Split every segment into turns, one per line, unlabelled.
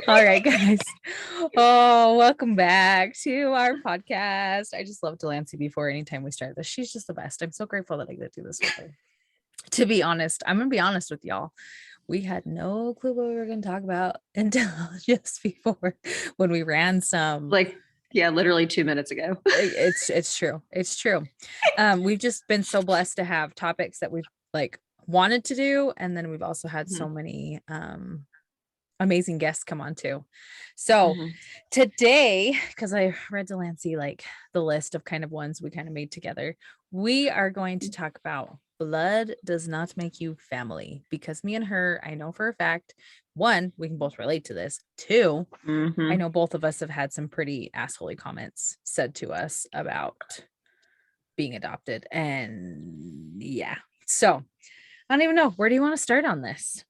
All right, guys. Oh, welcome back to our podcast. I just love Delancey before anytime we start this. She's just the best. I'm so grateful that I get to do this with her. To be honest, I'm going to be honest with y'all. We had no clue what we were going to talk about until just before when we ran some.
Like, yeah, literally 2 minutes ago.
It's true. It's true. We've just been so blessed to have topics that we've like wanted to do. And then we've also had so many amazing guests come on too. So today, because I read Delancey like the list of kind of ones we kind of made together, we are going to talk about blood does not make you family, because me and her, I know for a fact, one, we can both relate to this. Two, I know both of us have had some pretty assholey comments said to us about being adopted. And yeah, so I don't even know, where do you want to start on this?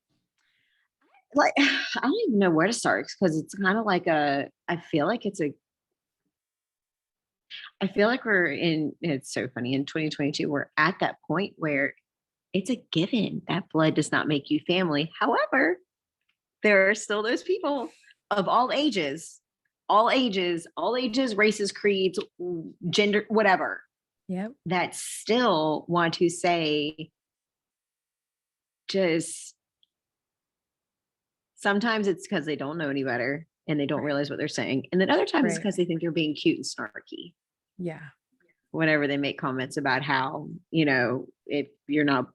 Like, I don't even know where to start, because it's kind of like I feel like it's so funny. In 2022, we're at that point where it's a given that blood does not make you family. However, there are still those people of all ages, races, creeds, gender, whatever.
Yep.
That still want to say, just sometimes it's because they don't know any better and they don't realize what they're saying. And then other times it's because they think you're being cute and snarky.
Yeah.
Whenever they make comments about how, if you're not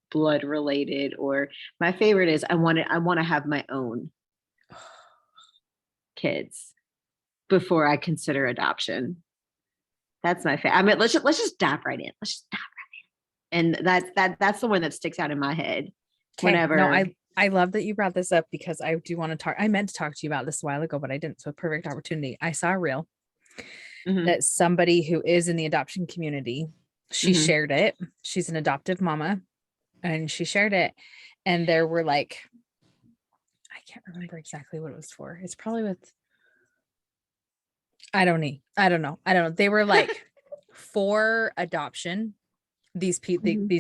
blood related, or my favorite is I want to have my own kids before I consider adoption. That's my favorite. I mean, let's just dive right in. And that's the one that sticks out in my head.
Okay. Whenever I love that you brought this up, because I do want to talk. I meant to talk to you about this a while ago, but I didn't. So perfect opportunity. I saw a reel that somebody who is in the adoption community, she shared it. She's an adoptive mama, and she shared it. And there were like, I can't remember exactly what it was for. It's probably with, I don't know. They were like for adoption. These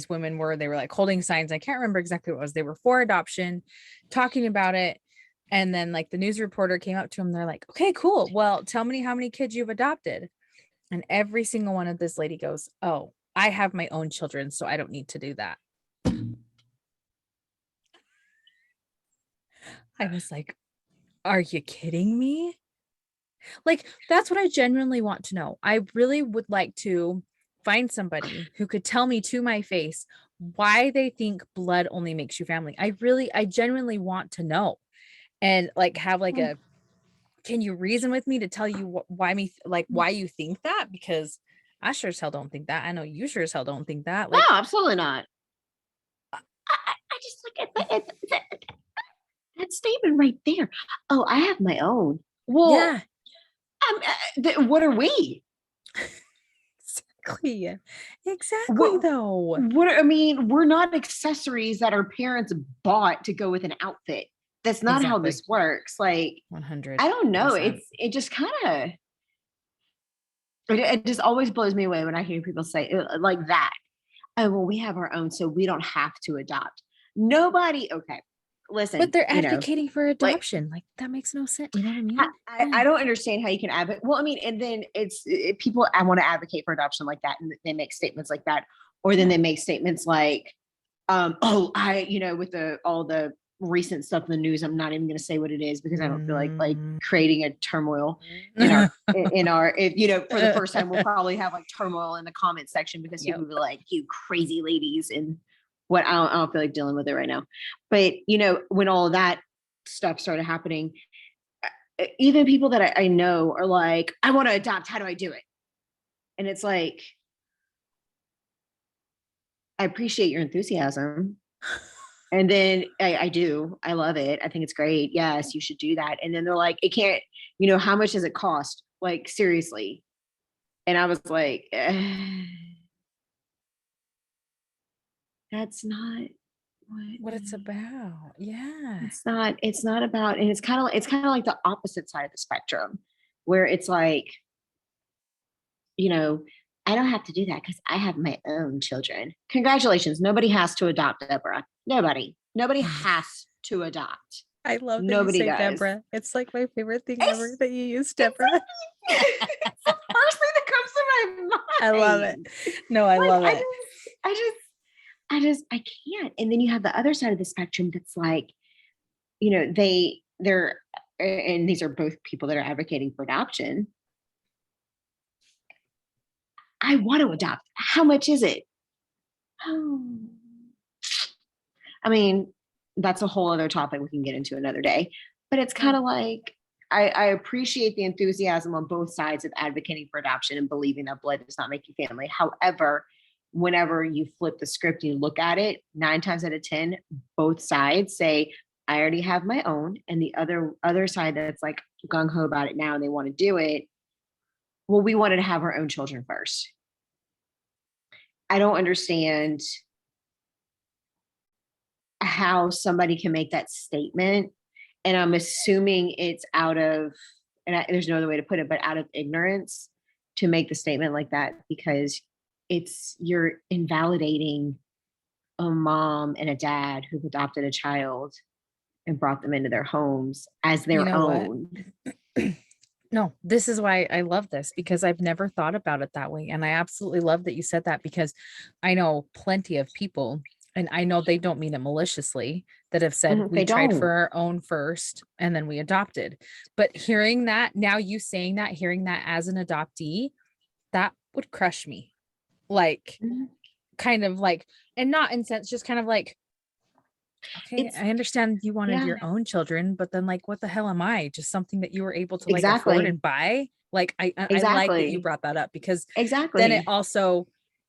women were, they were like holding signs. I can't remember exactly what it was. They were for adoption, talking about it. And then like the news reporter came up to them. They're like, okay, cool. Well, tell me how many kids you've adopted. And every single one of this lady goes, oh, I have my own children, so I don't need to do that. I was like, are you kidding me? Like, that's what I genuinely want to know. I really would like to find somebody who could tell me to my face why they think blood only makes you family. I genuinely want to know, and like have like can you reason with me to tell you why you think that? Because I sure as hell don't think that. I know you sure as hell don't think that.
Like, no, absolutely not. I just look at that statement right there. Oh, I have my own. Well, yeah. What are we?
Exactly though.
We're not accessories that our parents bought to go with an outfit. That's not how this works. Like
100.
I don't know. It just kind of it just always blows me away when I hear people say like that. Oh, well, we have our own, so we don't have to adopt. Nobody. Okay. Listen,
but they're advocating for adoption. Like that makes no sense. You know what I
mean? I don't understand how you can advocate. Well, I mean, and then people I want to advocate for adoption like that, and they make statements like that, or then they make statements like, "Oh, with all the recent stuff in the news, I'm not even going to say what it is because I don't feel like creating a turmoil in our for the first time we'll probably have like turmoil in the comment section because people will be like, you crazy ladies, and what I don't feel like dealing with it right now. But when all of that stuff started happening, even people that I know are like, I want to adopt. How do I do it? And it's like, I appreciate your enthusiasm. And then I do. I love it. I think it's great. Yes, you should do that. And then they're like, it can't, how much does it cost? Like, seriously. And I was like, that's not
what it's about. Yeah.
It's not about, and it's kind of like the opposite side of the spectrum where it's like, I don't have to do that because I have my own children. Congratulations. Nobody has to adopt, Deborah. Nobody has to adopt.
I love that you
Nobody
say
does.
Deborah. It's like my favorite thing
It's-
ever that you use Deborah.
It's the first thing that comes to my mind.
I love it. No, I
Like,
love
I
it.
I can't. And then you have the other side of the spectrum that's like, they're, and these are both people that are advocating for adoption. I want to adopt. How much is it? Oh. I mean, that's a whole other topic we can get into another day. But it's kind of like, I appreciate the enthusiasm on both sides of advocating for adoption and believing that blood does not make you family. However, whenever you flip the script and you look at it, 9 times out of 10, both sides say, I already have my own. And the other side that's like gung-ho about it now and they want to do it. Well, we wanted to have our own children first. I don't understand how somebody can make that statement. And I'm assuming it's out of, there's no other way to put it, but out of ignorance to make the statement like that, because you're invalidating a mom and a dad who've adopted a child and brought them into their homes as their own.
No, this is why I love this, because I've never thought about it that way. And I absolutely love that you said that, because I know plenty of people, and I know they don't mean it maliciously, that have said we tried for our own first and then we adopted. But hearing that, now you saying that, hearing that as an adoptee, that would crush me. Like, kind of like, and not in sense, just kind of like, okay, I understand you wanted your own children, but then like, what the hell am I? Just something that you were able to like afford and buy. Like, I like that you brought that up, because then it also,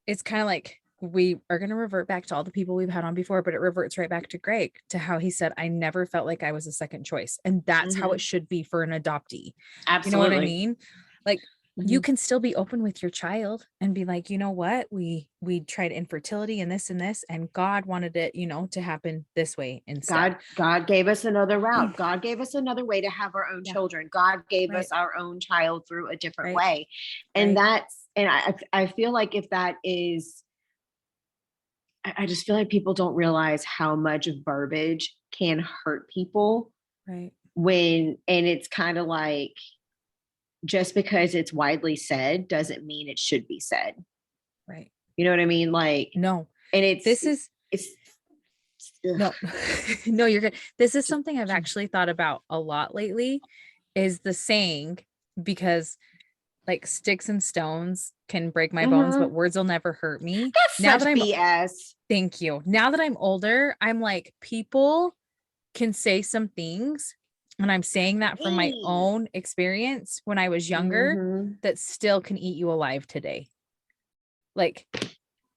it's kind of like, we are going to revert back to all the people we've had on before, but it reverts right back to Greg, to how he said, I never felt like I was a second choice. And that's how it should be for an adoptee.
Absolutely.
You know what I mean? Like, you can still be open with your child and be like, you know what, we tried infertility and this, and God wanted it, to happen this way instead.
God gave us another route. God gave us another way to have our own children. God gave us our own child through a different way. And I feel like if that is, I just feel like people don't realize how much verbiage can hurt people.
Right.
And it's kind of like, just because it's widely said doesn't mean it should be said.
Right.
You know what I mean? Like,
no.
And
no, no, you're good. This is something I've actually thought about a lot lately, is the saying, because like sticks and stones can break my bones, but words will never hurt me.
That's
now
such
that I'm
BS.
Thank you. Now that I'm older, I'm like, people can say some things, and I'm saying that from my own experience when I was younger, that still can eat you alive today. Like,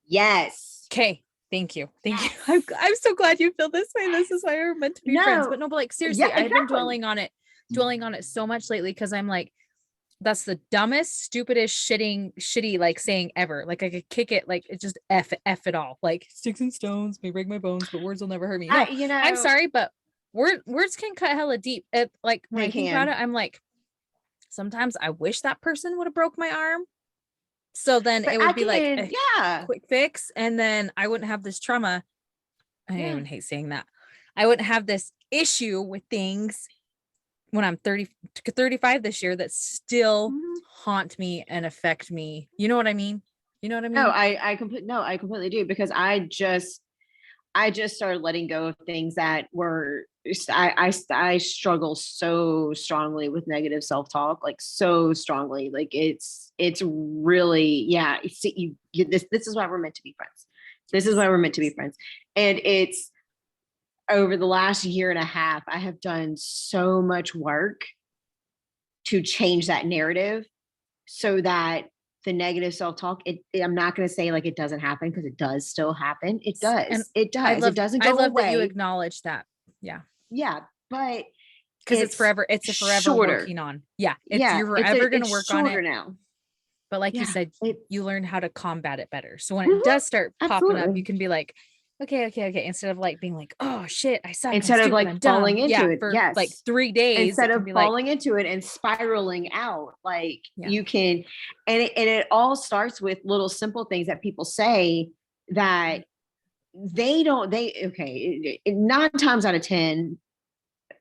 yes.
Okay. Thank you. Thank you. I'm so glad you feel this way. This is why we're meant to be friends. But no, but like, seriously, I've been dwelling on it so much lately, because I'm like, that's the dumbest, stupidest, shitty like saying ever. Like, I could kick it, like, it's just F it all. Like, sticks and stones may break my bones, but words will never hurt me. No, I'm sorry, but words can cut hella deep. Like, when I think about it, I'm like, sometimes I wish that person would have broke my arm, so then it would be like a quick fix, and then I wouldn't have this trauma. I even hate saying that. I wouldn't have this issue with things when I'm 35 this year that still haunt me and affect me. You know what I mean?
No, I completely do, because I just started letting go of things that were, I struggle so strongly with negative self-talk, like so strongly. Like, it's really, this is why we're meant to be friends. This is why we're meant to be friends. And it's, over the last year and a half, I have done so much work to change that narrative, so that the negative self-talk, I'm not going to say like it doesn't happen, because it does still happen. It does.
And
it does. It doesn't go
away. I love
away.
that you acknowledge that. Yeah.
Yeah. But
because it's forever. It's a forever
shorter.
Working on. Yeah. You're forever going to work on it
now.
But like you said, you learn how to combat it better. So when it does start popping up, you can be like, okay. Instead of like being like, oh shit, I suck.
Instead of like falling into it
for like 3 days.
Instead of falling into it and spiraling out, like you can, and it all starts with little simple things that people say that 9 times out of 10,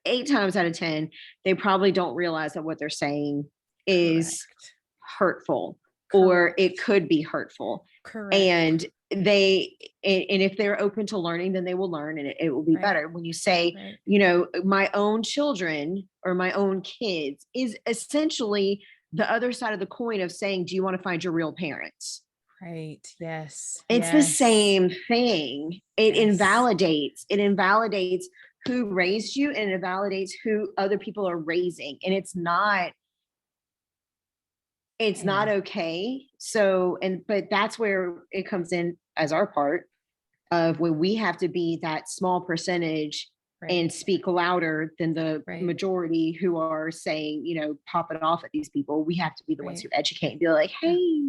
8 times out of 10, they probably don't realize that what they're saying is
Correct.
hurtful, or it
Correct.
could be hurtful.
Correct.
And if they're open to learning, then they will learn, and it will be
Right.
better. When you say,
Right.
my own children or my own kids, is essentially the other side of the coin of saying, do you want to find your real parents?
Right. Yes.
It's the
Yes.
same thing. It
Yes.
invalidates who raised you, and it invalidates who other people are raising. And it's not
Yeah.
okay. So, but that's where it comes in as our part of when we have to be that small percentage
Right.
and speak louder than the
Right.
majority who are saying, pop it off at these people. We have to be the ones
Right.
who educate and be like,
Yeah.
hey,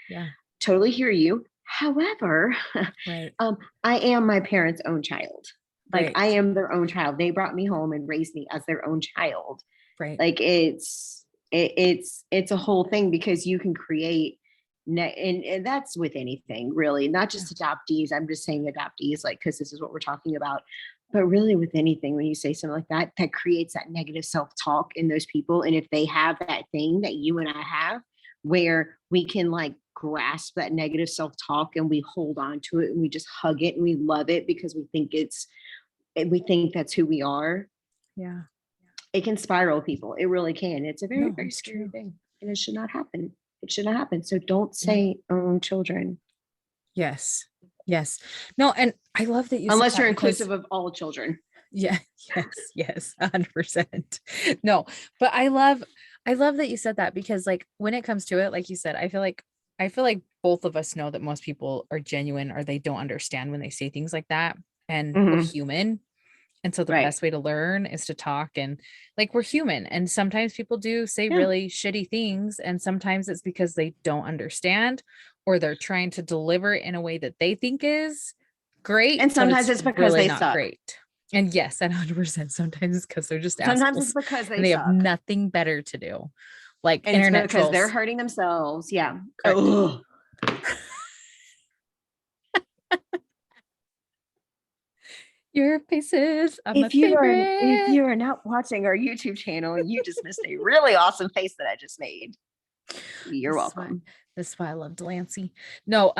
Yeah.
totally hear you. However,
Right.
I am my parents' own child. Like, I
Right.
am their own child. They brought me home and raised me as their own child.
Right.
Like, it's a whole thing, because you can create and that's with anything, really, not just adoptees. I'm just saying adoptees, like, because this is what we're talking about. But really, with anything, when you say something like that, that creates that negative self-talk in those people. And if they have that thing that you and I have, where we can like grasp that negative self-talk and we hold on to it and we just hug it and we love it because we think that's who we are,
Yeah.
it can spiral people. It really can. It's a very,
No,
very
it's
scary
true.
thing. And it should not happen. It should not happen. So don't
No.
say own children.
Yes. Yes. No, and I love that you said
Unless
that
you're
because
inclusive of all children.
yeah, yes, 100%. No, but I love that you said that because like when it comes to it, like you said, I feel like both of us know that most people are genuine or they don't understand when they say things like that. And we're
Mhm.
human. And so the
Right.
best way to learn is to talk and like we're human. And sometimes people do say
Yeah.
really shitty things. And sometimes it's because they don't understand or they're trying to deliver it in a way that they think is great,
And
but
sometimes
it's
it's because
really
they
not
suck.
great. And yes, 100%. Sometimes it's because they're just
Sometimes it's
assholes
because
and
they
they have
suck.
nothing better to do. Like
And it's
internet
because they're
trolls.
hurting themselves. Yeah.
Correct.
Ugh.
Your faces are my
If
favorite.
you are not watching our YouTube channel, you just missed a really awesome face that I just made. You're
This is why
welcome.
this is why I love Delancey. No,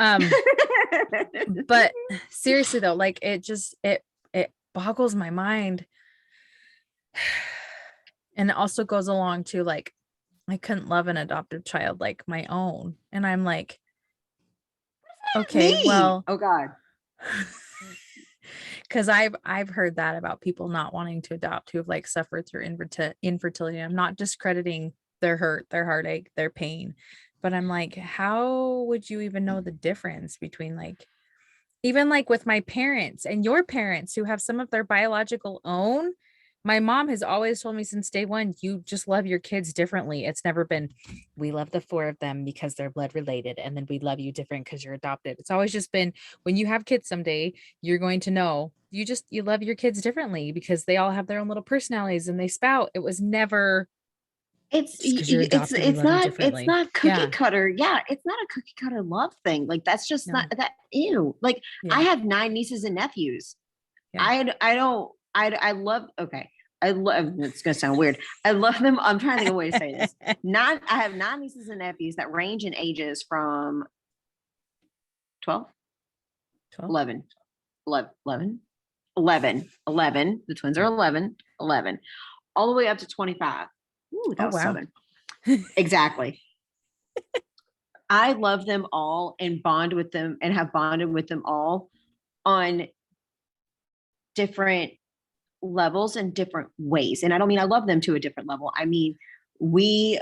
but seriously though, like it boggles my mind. And it also goes along to like I couldn't love an adopted child like my own. And I'm like, okay,
Me.
well,
Oh God.
because I've heard that about people not wanting to adopt who have like suffered through infertility. I'm not discrediting their hurt, their heartache, their pain, but I'm like, how would you even know the difference between like even like with my parents and your parents who have some of their biological own? My mom has always told me since day one, you just love your kids differently. It's never been, we love the four of them because they're blood related, and then we love you different because you're adopted. It's always just been when you have kids someday, you're going to know you love your kids differently because they all have their own little personalities and they spout. It was never just because you're adopted, we love you
It's
differently.
not cookie
Yeah.
cutter. Yeah, it's not a cookie cutter love thing. Like, that's just not
No.
that. Ew. Like, I
Yeah.
have 9 nieces and nephews.
Yeah.
I don't I love. Okay, I love. It's gonna sound weird. I love them. I'm trying to think of a way to say this. I have 9 nieces and nephews that range in ages from 12,
12.
11, 11, 11, 11, 11. The twins are 11, 11, all the way up to 25. Ooh, that
Oh
was
wow.
Southern. Exactly. I love them all and bond with them and have bonded with them all on different levels and different ways. And I don't mean I love them to a different level. I mean, we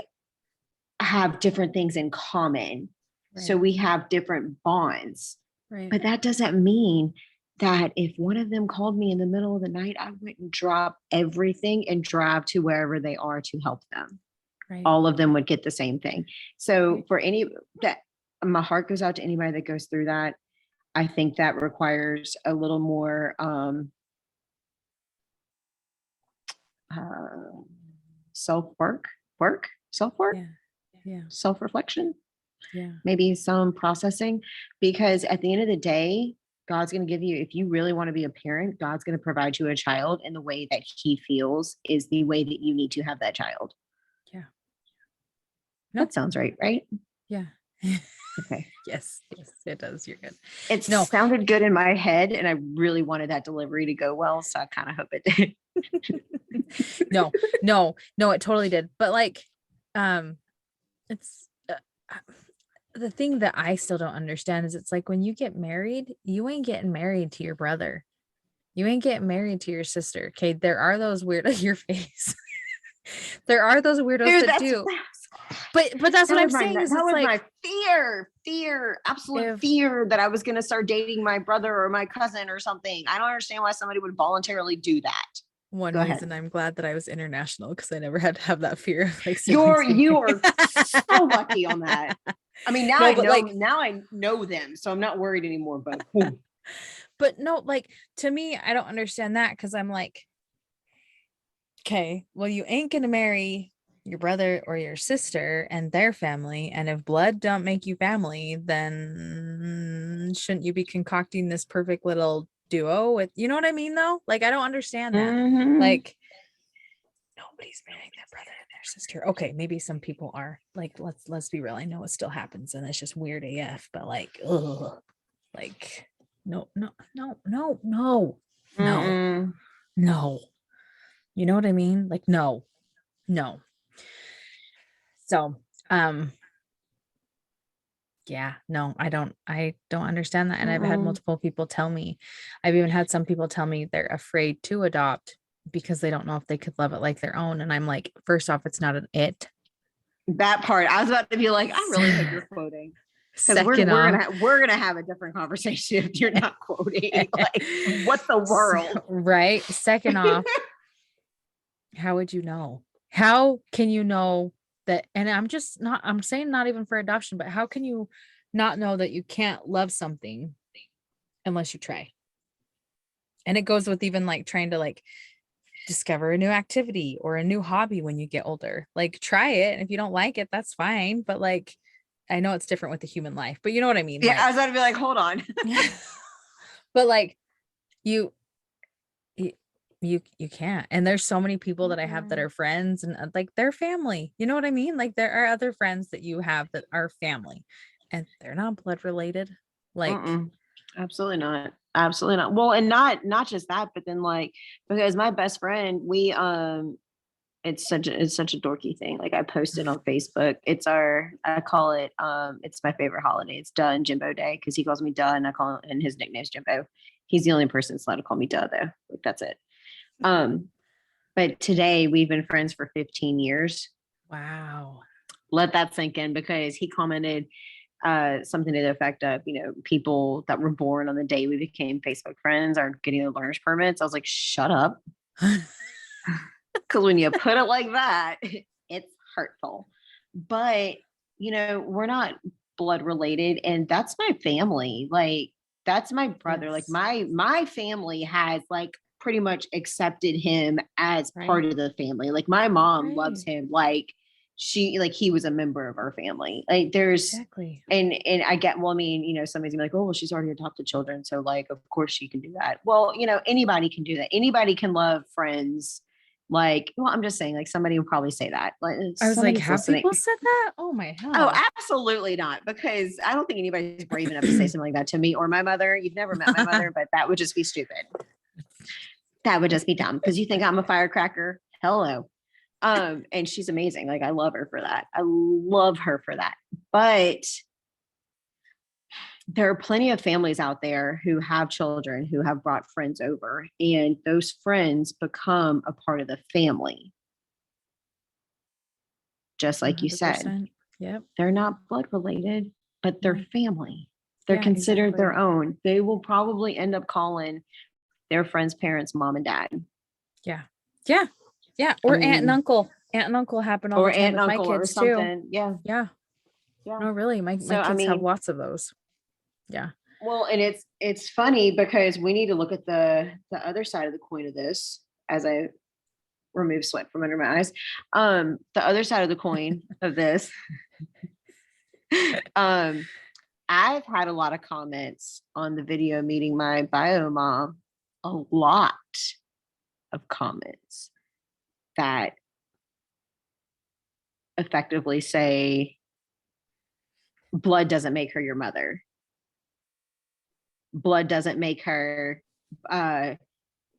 have different things in common. So
Right.
we have different bonds.
Right.
But that doesn't mean that if one of them called me in the middle of the night, I wouldn't drop everything and drive to wherever they are to help them.
Right.
All of them would get the same thing. So
Right.
for any that, my heart goes out to anybody that goes through that. I think that requires a little more uh, self
Yeah. Yeah.
self reflection,
Yeah.
maybe some processing, because at the end of the day, God's going to give you, if you really want to be a parent, God's going to provide you a child in the way that he feels is the way that you need to have that child.
Yeah.
That sounds right, right?
Yeah.
Okay.
Yes, it does. You're good.
It
No.
sounded good in my head, and I really wanted that delivery to go well, so I kind of hope it did.
No, it totally did. But like, it's the thing that I still don't understand is it's like when you get married, you ain't getting married to your brother. You ain't getting married to your sister. Okay. There are those weird your face. There are those weirdos
Dude,
that do. But that's what I'm saying is
that
it's
was
like
my fear, absolute
if
fear that I was going to start dating my brother or my cousin or something. I don't understand why somebody would voluntarily do that.
one
Go
reason
ahead.
I'm glad that I was international because I never had to have that fear of like
You
siblings.
are so lucky on that. I mean, now
No,
I
but
know,
like-
now I know them, so I'm not worried anymore. But whew.
But no, like to me, I don't understand that because I'm like, okay, well, you ain't gonna marry your brother or your sister and their family, and if blood don't make you family, then shouldn't you be concocting this perfect little duo with, you know what I mean though? Like I don't understand that.
Mhm.
Like nobody's marrying their brother and their sister. Okay, maybe some people are. Like let's be real. I know it still happens and it's just weird AF, but like ugh. Like no.
Mm-mm.
No. You know what I mean? Like no. So, yeah, no, I don't understand that. And I've had
Mm-mm.
multiple people tell me, I've even had some people tell me they're afraid to adopt because they don't know if they could love it like their own. And I'm like, first off, it's not an it.
That part, I was about to be like, I really hope you're quoting. Because
Second off,
we're gonna have a different conversation if you're not quoting. Like, what the world?
right? Second off, how would you know? How can you know that? And I'm saying not even for adoption, but how can you not know that you can't love something unless you try? And it goes with even like trying to like discover a new activity or a new hobby when you get older. Like try it. And if you don't like it, that's fine. But like, I know it's different with the human life, but you know what I mean?
Yeah,
Like,
I was about to be like, hold on.
but like you, you can't. And there's so many people that I have that are friends and like they're family. You know what I mean? Like there are other friends that you have that are family and they're not blood related. Like,
Mm-mm. Absolutely not. Absolutely not. Well, and not just that, but then like because my best friend, we it's such a dorky thing. Like I posted on Facebook. I call it it's my favorite holiday. It's Duh and Jimbo Day because he calls me Duh and I call him and his nickname's Jimbo. He's the only person that's allowed to call me Duh though. Like that's it. But today we've been friends for 15 years.
wow.
Let that sink in because he commented something to the effect of, people that were born on the day we became Facebook friends are getting the learner's permits. I was like, shut up. Because when you put it like that, it's hurtful. But, we're not blood related. And that's my family. Like, that's my brother. Like,
Yes.
my family has, like, pretty much accepted him as part
Right.
of the family. Like, my mom loves
Right.
him. Like, he was a member of our family. Like,
Exactly.
and I get, well, I mean, somebody's gonna be like, oh, well, she's already adopted children. So, like, of course she can do that. Well, anybody can do that. Anybody can love friends. Like, well, I'm just saying, like, somebody would probably say that. Like,
I was like,
somebody's
have
listening.
people said that? Oh my
Oh,
hell.
absolutely not. Because I don't think anybody's brave enough to say something like that to me or my mother. You've never met my mother, but that would just be stupid. That would just be dumb because you think I'm a firecracker. Hello. And she's amazing. Like, I love her for that. I love her for that. But there are plenty of families out there who have children who have brought friends over, and those friends become a part of the family. Just like you said,
100%. Yep.
they're not blood related, but they're
No.
family. They're
Yeah,
considered
exactly.
their own. They will probably end up calling their friends' parents mom and dad.
Yeah. Yeah. Yeah. Or aunt and
mean,
uncle. Aunt and uncle happen all
or
the time
aunt
with
and
my
uncle or
kids too.
something. Yeah.
Yeah.
Yeah.
No, really. My
So,
kids have lots of those. Yeah.
Well, and it's funny because we need to look at the other side of the coin of this as I remove sweat from under my eyes. The other side of the coin of this, I've had a lot of comments on the video meeting my bio mom, a lot of comments that effectively say blood doesn't make her your mother. Blood doesn't make her,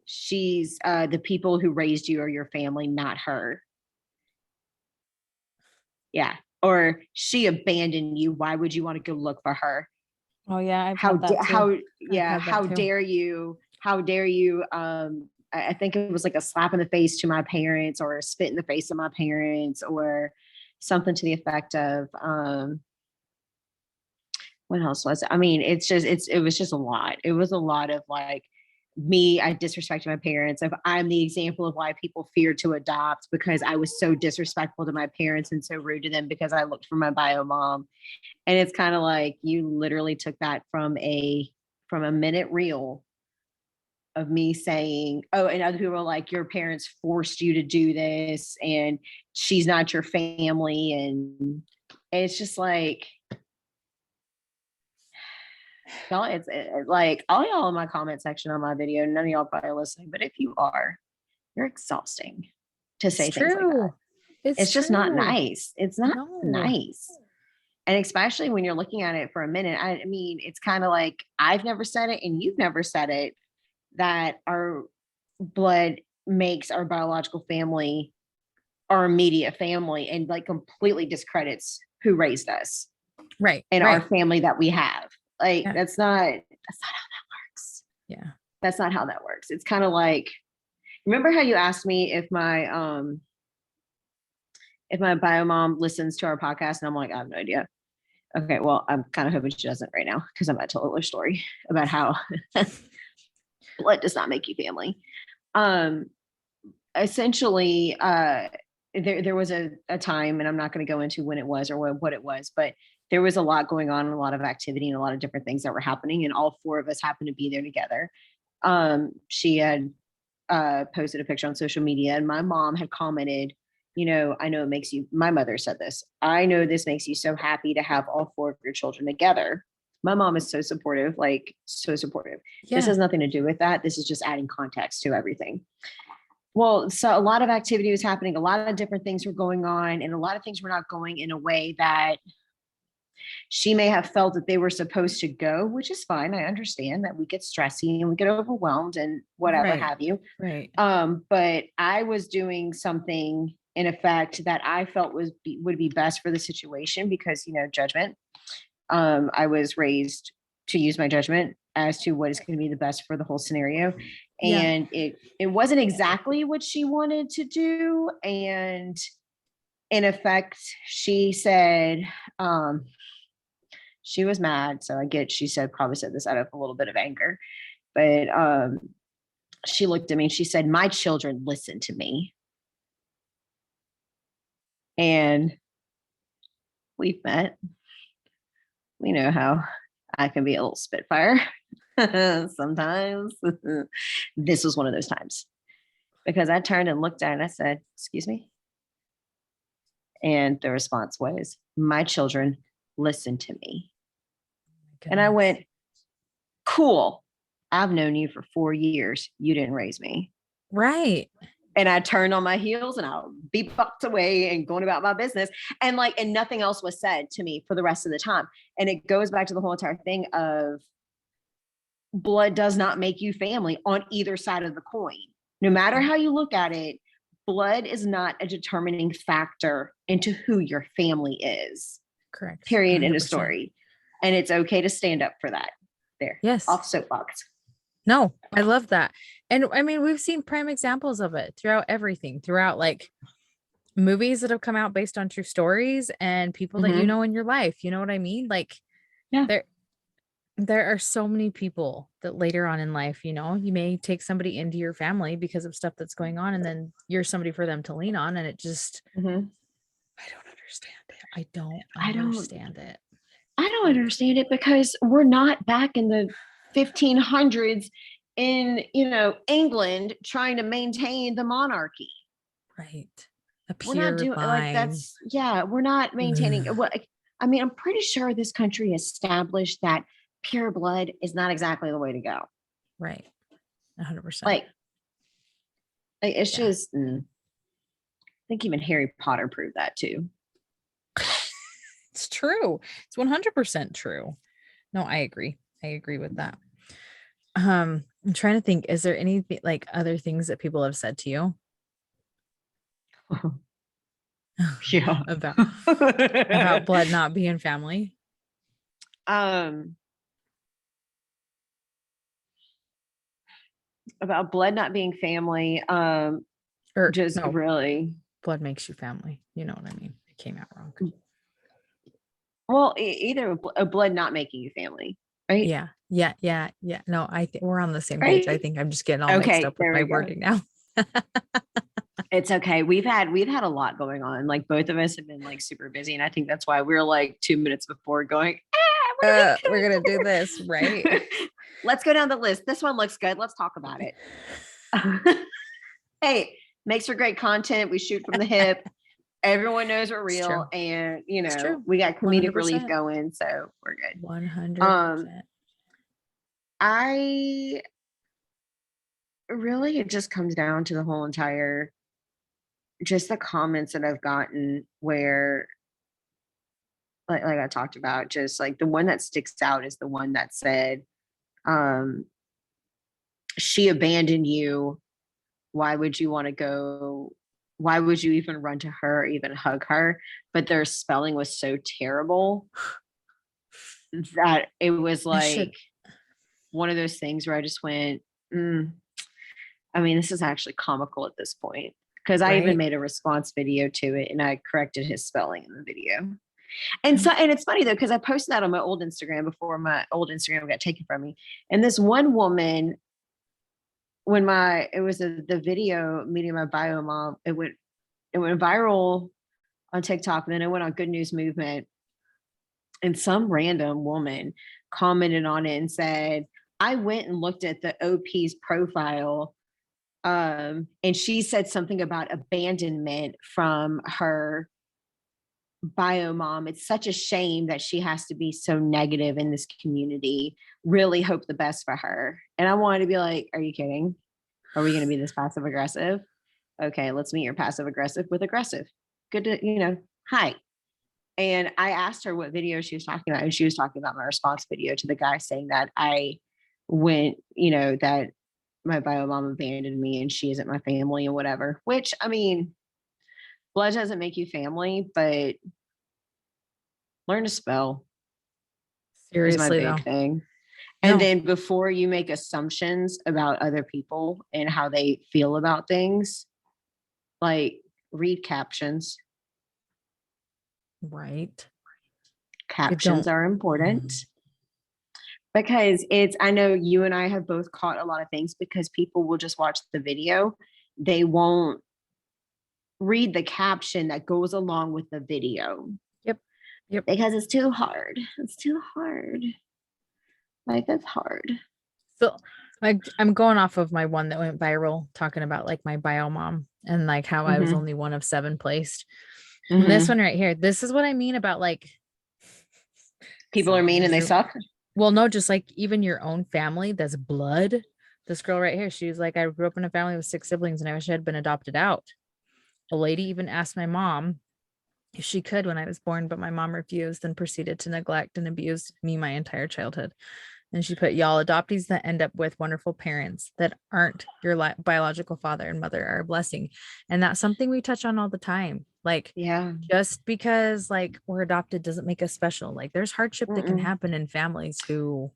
she's the people who raised you are your family, not her. Yeah. Or she abandoned you. Why would you want to go look for her?
Oh yeah, I've had that too.
How yeah,
had that
how
too.
dare you? How dare you? I think it was like a slap in the face to my parents, or a spit in the face of my parents, or something to the effect of what else was it? I mean, it was just a lot. It was a lot of like, me, I disrespected my parents. If I'm the example of why people fear to adopt, because I was so disrespectful to my parents and so rude to them because I looked for my bio mom. And it's kind of like, you literally took that from a minute reel of me saying, oh, and other people are like, your parents forced you to do this and she's not your family. And it's just like, y'all, it's like all y'all in my comment section on my video, none of y'all probably listening, but if you are, you're exhausting to say
It's
things like that.
true.
It's just not
true.
nice. It's not
No.
nice. And especially when you're looking at it for a minute, I mean, it's kind of like, I've never said it and you've never said it, that our blood makes our biological family our immediate family, and like completely discredits who raised us
Right.
and
right.
our family that we have. Like,
Yeah.
that's not how that works.
Yeah.
That's not how that works. It's kind of like, remember how you asked me if my bio mom listens to our podcast, and I'm like, I have no idea. Okay, well, I'm kind of hoping she doesn't right now, because I'm about to tell a little story about how blood does not make you family. Essentially, there was a time, and I'm not going to go into when it was or what it was, but there was a lot going on, a lot of activity and a lot of different things that were happening, and all four of us happened to be there together. She had posted a picture on social media, and my mom had commented, you know, I know it makes you, my mother said this, I know this makes you so happy to have all four of your children together. My mom is so supportive, like so supportive.
Yeah.
This has nothing to do with that. This is just adding context to everything. Well, so a lot of activity was happening, a lot of different things were going on, and a lot of things were not going in a way that she may have felt that they were supposed to go, which is fine. I understand that we get stressy and we get overwhelmed and whatever
Right.
have you.
Right.
But I was doing something in effect that I felt would be best for the situation, because, you know, judgment. I was raised to use my judgment as to what is going to be the best for the whole scenario.
Yeah.
And it wasn't exactly what she wanted to do. And in effect, she said, she was mad. So I get, she said, probably said this out of a little bit of anger, but she looked at me and she said, my children listen to me. And we've met. We know how I can be a little spitfire sometimes. This was one of those times, because I turned and looked at her and I said, excuse me. And the response was, my children listen to me. And I went, cool. I've known you for 4 years. You didn't raise me.
Right.
And I turned on my heels and I'll be bucked away and going about my business. And like, and nothing else was said to me for the rest of the time. And it goes back to the whole entire thing of blood does not make you family on either side of the coin. No matter how you look at it, blood is not a determining factor into who your family is.
Correct.
Period.
100%.
End of story. And it's okay to stand up for that. There.
Yes.
Off soapbox.
No, I love that. And I mean, we've seen prime examples of it throughout everything, throughout like movies that have come out based on true stories and people that you know in your life. You know what I mean? Like,
yeah,
there are so many people that later on in life, you know, you may take somebody into your family because of stuff that's going on, and then you're somebody for them to lean on. And it just, I don't understand it. I don't understand it.
I don't understand it, because we're not back in the 1500s in, you know, England trying to maintain the monarchy.
Right.
We're not doing like that's, yeah, we're not maintaining what I mean, I'm pretty sure this country established that pure blood is not exactly the way to go.
Right. 100%.
Like it's
Yeah.
just, I think even Harry Potter proved that too.
It's true. It's 100% true. No, I agree. I agree with that. I'm trying to think, is there any like other things that people have said to you
Yeah.
about blood not being family?
About blood not being family.
Or
Just
no,
really.
blood makes you family. You know what I mean? It came out wrong.
Well, either a blood not making you family, right?
Yeah. Yeah. Yeah. Yeah. No, I think we're on the same page. I
Right.
think I'm just getting all mixed
Okay,
up with
there
my
we go.
wording now.
It's okay. We've had a lot going on. Like both of us have been like super busy, and I think that's why we're like 2 minutes before going.
We're gonna do this, right?
Let's go down the list. This one looks good. Let's talk about it. Hey, makes for great content. We shoot from the hip. Everyone knows we're
It's true.
real, and
It's true.
we got comedic
100%.
relief going, so we're good.
100%.
I really, it just comes down to the whole entire, just the comments that I've gotten where, like I talked about, just like the one that sticks out is the one that said, um, she abandoned you. Why would you want to go? Why would you even run to her, or even hug her? But their spelling was so terrible that it was like one of those things where I just went, I mean, this is actually comical at this point, because I even made a response video to it and I corrected his spelling in the video. And so, and it's funny though, because I posted that on my old Instagram before my old Instagram got taken from me. And this one woman, when it was the video meeting my bio mom, it went viral on TikTok, and then it went on Good News Movement. And some random woman commented on it and said, I went and looked at the OP's profile, and she said something about abandonment from her bio mom. It's such a shame that she has to be so negative in this community. Really hope the best for her. And I wanted to be like, are you kidding? Are we going to be this passive aggressive? Okay, let's meet your passive aggressive with aggressive. Good to, hi. And I asked her what video she was talking about, and she was talking about my response video to the guy saying that I went, that my bio mom abandoned me and she isn't my family and whatever. Which, I mean, blood doesn't make you family, but learn to spell.
Seriously,
is my big thing. And then before you make assumptions about other people and how they feel about things, like read captions.
Right.
Captions are important. Because I know you and I have both caught a lot of things because people will just watch the video. They won't read the caption that goes along with the video.
Yep.
Because it's too hard. It's too hard. Like, that's hard.
So like I'm going off of my one that went viral talking about like my bio mom and like how I was only one of 7 placed. And this one right here, this is what I mean about like
people are mean and they suck.
Well, no, just like even your own family, that's blood. This girl right here, she was like, I grew up in a family with 6 siblings and I wish I had been adopted out. A lady even asked my mom if she could when I was born, but my mom refused and proceeded to neglect and abuse me my entire childhood. And she put, y'all adoptees that end up with wonderful parents that aren't your biological father and mother are a blessing. And that's something we touch on all the time. Like, just because like we're adopted doesn't make us special. Like there's hardship that can happen in families who,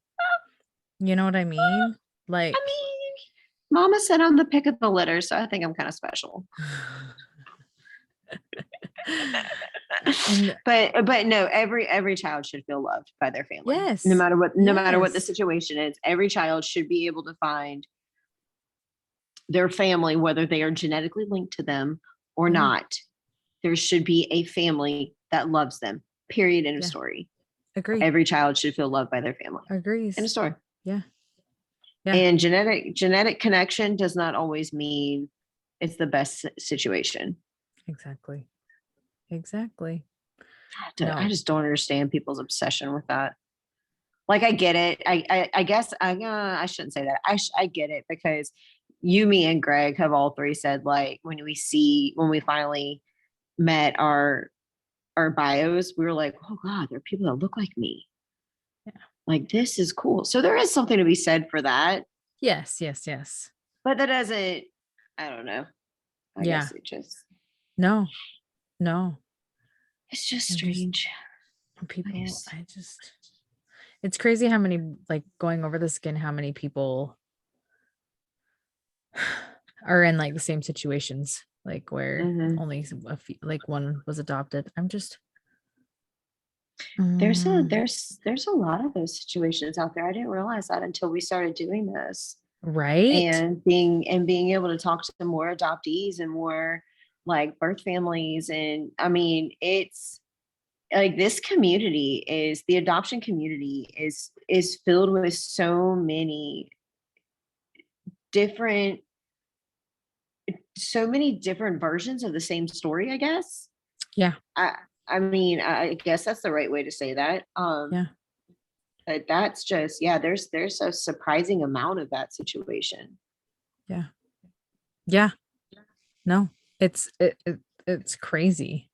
you know what I mean? Like,
I mean, mama said I'm the pick of the litter, so I think I'm kind of special. but no, every child should feel loved by their family.
Yes.
No matter what the situation is, every child should be able to find their family, whether they are genetically linked to them or not. There should be a family that loves them. Period. End of story.
Agree.
Every child should feel loved by their family.
Agrees.
End of story.
Yeah.
And genetic connection does not always mean it's the best situation.
Exactly. No.
I just don't understand people's obsession with that. Like, I get it. I guess I shouldn't say that. I get it because you, me, and Greg have all three said, like, when we finally met our bios, we were like, oh God, there are people that look like me.
Yeah.
Like, this is cool. So there is something to be said for that.
Yes.
But that doesn't, I don't know. I
Yeah.
guess it just,
No.
it's just
I just-
strange.
People,
guess.
it's crazy how many, like, going over this again, how many people are in like the same situations, like where
Mhm.
only a few, like one was adopted. I'm just
There's
mm,
a lot of those situations out there. I didn't realize that until we started doing this.
right.
And being able to talk to more adoptees and more like birth families. And I mean, it's like this community is the adoption community is filled with so many different versions of the same story, I guess.
Yeah.
I mean, I guess that's the right way to say that.
Yeah.
But that's just, yeah, there's a surprising amount of that situation.
Yeah. No, it's crazy.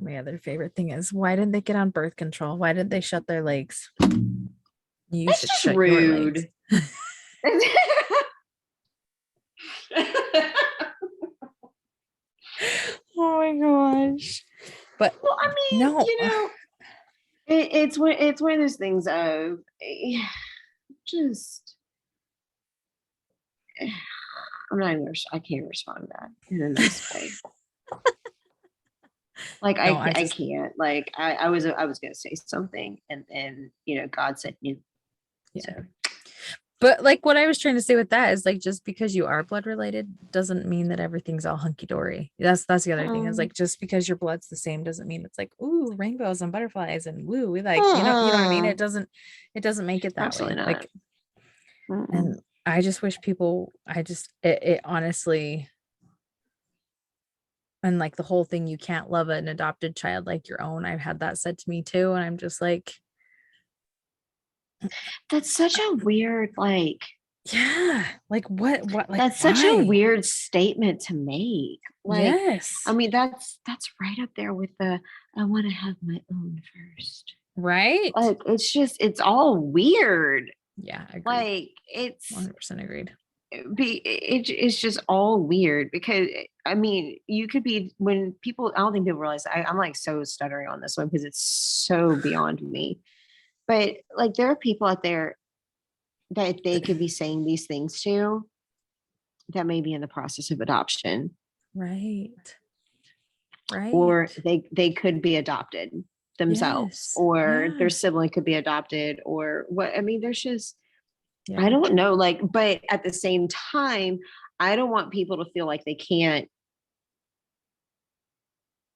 My other favorite thing is, why didn't they get on birth control? Why didn't they shut their legs? You
That's
should
just
shut your legs.
rude.
Oh my gosh. But
Well, I mean,
no,
it's one of those things of just I'm not even I can't respond to that in a nice way. Like
no,
I can't. Like I was gonna say something and God said you.
Yeah.
So
But like what I was trying to say with that is, like, just because you are blood related doesn't mean that everything's all hunky dory. That's the other thing, is like, just because your blood's the same doesn't mean it's like, ooh, rainbows and butterflies and woo, we like, you know what I mean? It doesn't make it that
absolutely
way.
not.
Like, and I just wish people, it honestly, and like the whole thing, you can't love an adopted child like your own. I've had that said to me too. And I'm just like,
That's such a weird, like,
yeah, like what, like,
that's such a
why?
weird statement to make. Like,
Yes.
I mean, that's right up there with the I want to have my own first.
Right.
Like, it's all weird.
Yeah, agreed.
Like, it's
100% agreed.
it's just all weird because I mean, you could be when people. I don't think people realize I'm like so stuttering on this one because it's so beyond me. But like, there are people out there that they could be saying these things to that may be in the process of adoption,
Right.
or they could be adopted themselves,
Yes.
or their
Yeah.
sibling could be adopted, or what. I mean, there's just
Yeah.
I don't know, like, but at the same time, I don't want people to feel like they can't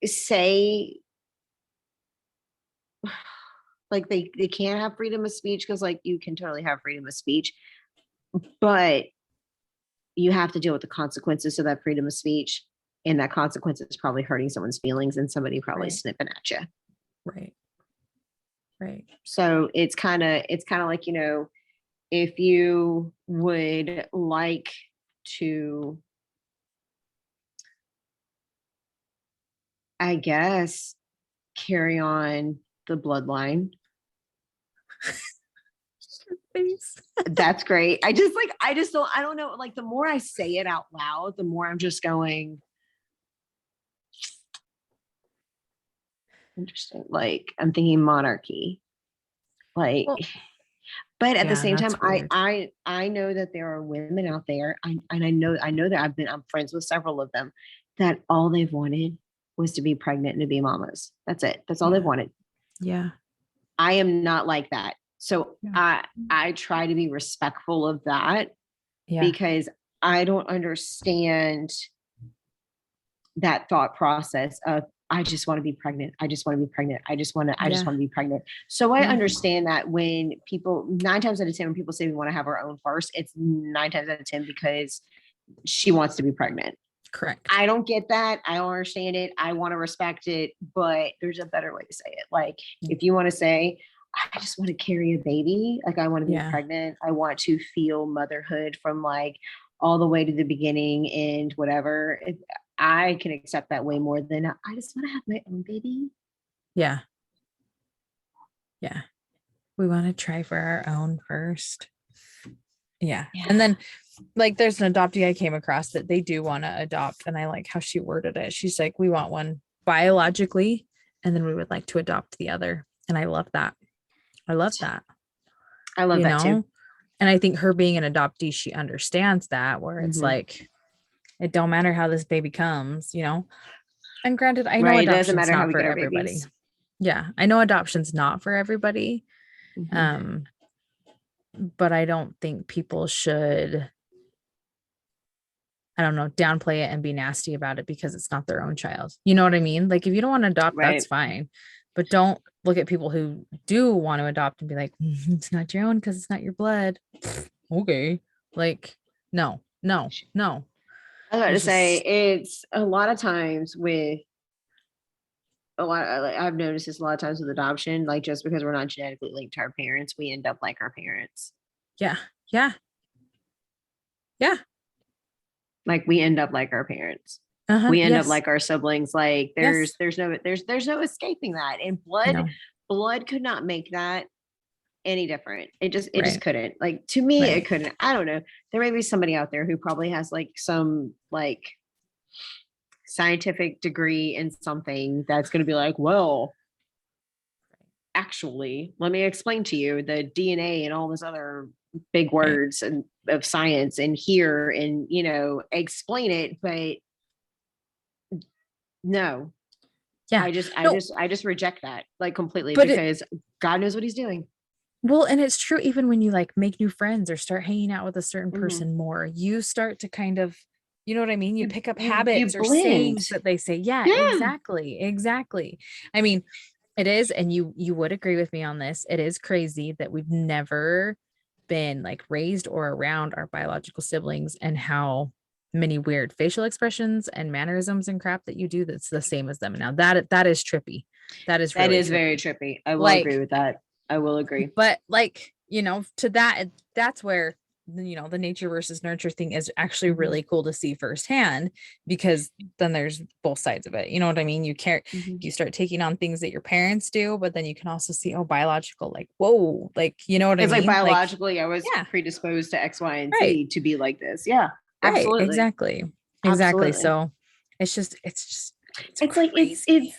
say like they can't have freedom of speech, because like you can totally have freedom of speech, but you have to deal with the consequences of that freedom of speech, and that consequence is probably hurting someone's feelings and somebody probably
Right.
snipping at you.
Right.
So it's kind of like, if you would like to, I guess, carry on the bloodline,
Thanks.
that's great. I don't know. Like, the more I say it out loud, the more I'm just going, interesting. Like, I'm thinking monarchy. Like,
Well,
but at the
yeah,
same time,
that's weird.
I know that there are women out there, and I know that I'm friends with several of them, that all they've wanted was to be pregnant and to be mamas. That's it. That's all they've wanted.
Yeah.
I am not like that. So
Yeah.
I try to be respectful of that,
Yeah.
because I don't understand that thought process of I just want to be pregnant. I just want to be pregnant. I just want to be pregnant. So I
Yeah.
understand that when people 9 times out of 10, when people say we want to have our own first, it's 9 times out of 10 because she wants to be pregnant.
Correct.
I don't get that. I don't understand it. I want to respect it, but there's a better way to say it. Like, if you want to say, I just want to carry a baby, like I want to be
Yeah.
pregnant, I want to feel motherhood from like all the way to the beginning and whatever. I can accept that way more than I just want to have my own baby.
Yeah. Yeah. We want to try for our own first. Yeah. And then like there's an adoptee I came across that they do want to adopt. And I like how she worded it. She's like, we want one biologically, and then we would like to adopt the other. And I love that. I love that.
I love that too.
And I think her being an adoptee, she understands that, where it's like, it don't matter how this baby comes, And granted, I know
Right. It doesn't
adoption's
matter how
not
we
for
get our
everybody.
babies.
Yeah. I know adoption's not for everybody.
Mhm.
But I don't think people should, I don't know, downplay it and be nasty about it because it's not their own child. You know what I mean? Like if you don't want to adopt, that's
Right.
fine. But don't look at people who do want to adopt and be like, it's not your own because it's not your blood. Okay. Like, no.
I was about to
It's
say,
just,
it's a lot of times with I've noticed this a lot of times with adoption, like just because we're not genetically linked to our parents, we end up like our parents.
yeah. Yeah. Yeah.
Like we end up like our parents.
Uh-huh.
We end up
Yes.
like our siblings. Like
Yes.
there's no escaping that. And
No.
blood could not make that any different. It just
Right.
couldn't. Like to me,
Right.
it couldn't. I don't know. There may be somebody out there who probably has like some like scientific degree in something that's going to be like, well, actually, let me explain to you the DNA and all this other big
Right.
words and of science and here and explain it, but no.
Yeah.
I just reject that like completely
But
because God knows what he's doing.
well, and it's true, even when you like make new friends or start hanging out with a certain
Mhm.
person more, you start to kind of, you know what I mean? You pick up
You
habits or
blend.
sayings that they say. Yeah,
Yeah.
exactly. Exactly. I mean, it is, and you would agree with me on this. It is crazy that we've never been like raised or around our biological siblings and how many weird facial expressions and mannerisms and crap that you do that's the same as them. Now that is trippy. That is
That
really
is very
trippy.
trippy. I will agree
Like,
with that. I will agree.
but like, to that, that's where the nature versus nurture thing is actually
Mhm.
really cool to see firsthand, because then there's both sides of it. You know what I mean?
Mhm.
You start taking on things that your parents do, but then you can also see, oh, biological, like, whoa, like, you know what I
It's like
mean? Like,
biologically, I was
yeah,
predisposed to X, Y, and
right,
Z to be like this. Yeah,
right,
absolutely.
exactly.
Absolutely.
So it's
It's like
crazy.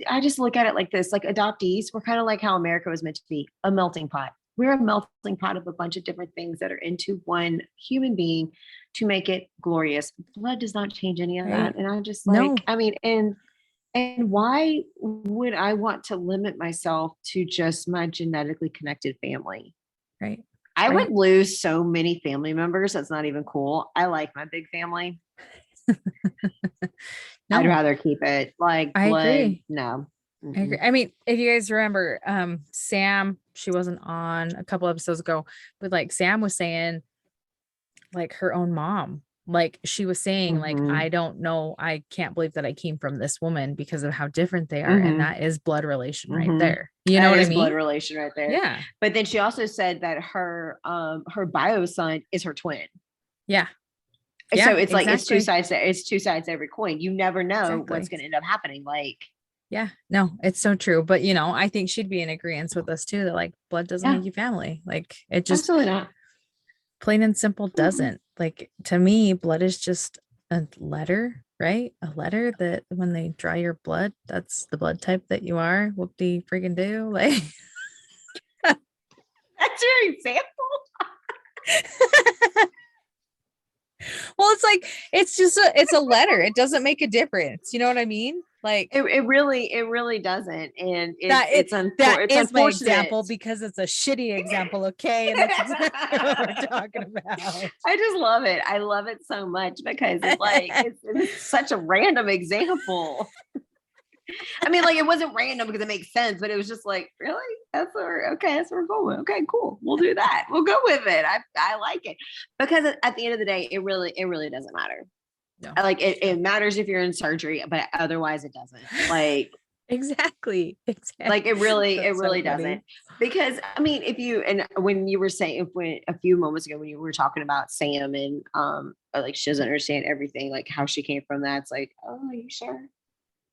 I just look at it like this, like adoptees, we're kind of like how America was meant to be, a melting pot. We're a melting pot of a bunch of different things that are into one human being to make it glorious. Blood does not change any of
Right?
that. And I'm just
No,
like, I mean, and why would I want to limit myself to just my genetically connected family?
right,
I would
right.
lose so many family members. That's not even cool. I like my big family. I'd
No,
rather keep it like
I
blood.
agree.
No.
I agree.
Mm-mm.
I mean, if you guys remember, Sam, she wasn't on a couple episodes ago, but like Sam was saying, like her own mom, like she was saying, like,
Mhm.
I don't know, I can't believe that I came from this woman because of how different they are. And
Mhm.
that is blood relation right
Mhm.
there. You know
That
what I
is blood
mean?
relation right there.
Yeah.
But then she also said that her bio son is her twin.
Yeah.
So
Yeah.
it's like
Exactly.
it's two sides to every coin. You never know what's
Exactly.
going to end up happening. Like,
Yeah. No, it's so true. But I think she'd be in agreement with us too, that like blood doesn't
yeah,
make you family. Like it just
absolutely not.
plain and simple
Mm-mm.
doesn't. Like to me, blood is just a letter, right? A letter that when they draw your blood, that's the blood type that you are. Whoop de freaking do. Like
That's your example.
well, it's like it's a letter. It doesn't make a difference. You know what I mean? Like
It really doesn't, and
that
it's
is my
unfortunate.
example because it's a shitty example, okay? And that's exactly what we're talking about.
I just love it. I love it so much because it's like it's such a random example. I mean, like it wasn't random because it makes sense, but it was just like, really? That's where okay, that's where we're going. Okay, cool. We'll do that. We'll go with it. I like it. Because at the end of the day, it really doesn't matter.
No.
Like it matters if you're in surgery, but otherwise it doesn't.
Exactly.
Like it really
That's so funny.
doesn't. Because I mean, if you, and when you were saying, when a few moments ago when you were talking about Sam and like she doesn't understand everything, like how she came from that, it's like, oh, are you sure?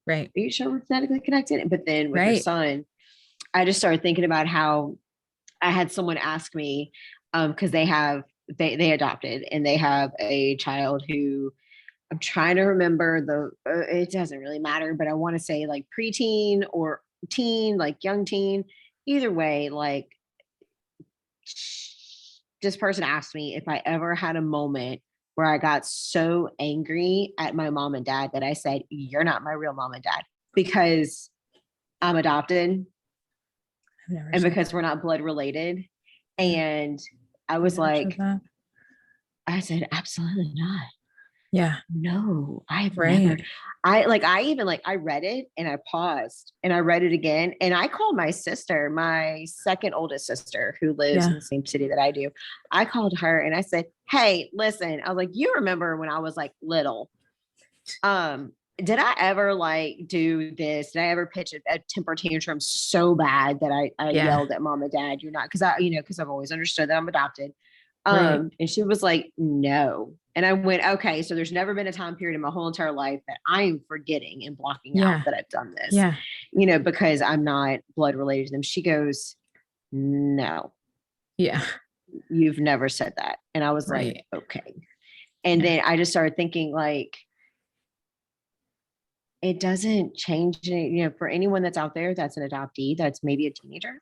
Right.
Are you sure we're genetically connected? But then with her
Right.
son, I just started thinking about how I had someone ask me, because they adopted and they have a child who, I'm trying to remember it doesn't really matter, but I want to say like preteen or teen, like young teen. Either way, like this person asked me if I ever had a moment where I got so angry at my mom and dad that I said, "You're not my real mom and dad," because I'm adopted and because we're not blood related. And I was like, I said, absolutely not.
Yeah.
No, I've
Right.
never. I read it and I paused and I read it again. And I called my sister, my second oldest sister, who lives in the same city that I do. I called her and I said, "Hey, listen," I was like, "You remember when I was like little? Did I ever like do this? Did I ever pitch a temper tantrum so bad that I yelled at mom and dad? You're not," because I've always understood that I'm adopted.
Right.
And she was like, "No." And I went, "Okay, so there's never been a time period in my whole entire life that I am forgetting and blocking out that I've done this, because I'm not blood related to them." She goes, "No,
Yeah.
you've never said that." And I was like, "Okay." And then I just started thinking, like, it doesn't change, for anyone that's out there that's an adoptee, that's maybe a teenager,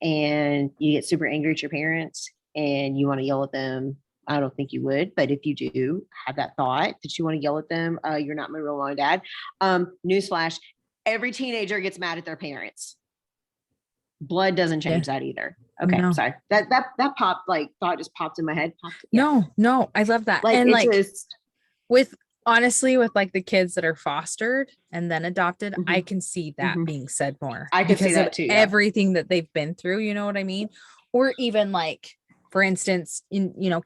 and you get super angry at your parents and you want to yell at them. I don't think you would, but if you do have that thought that you want to yell at them, you're not my real mom and dad. Newsflash: every teenager gets mad at their parents. Blood doesn't change that either. Okay, no. Sorry. That popped, like, thought just popped in my head.
No, I love that.
Like,
and like
just
honestly, with like the kids that are fostered and then adopted, I can see that being said more.
I can see that too.
Everything that they've been through, you know what I mean? Or even like, for instance,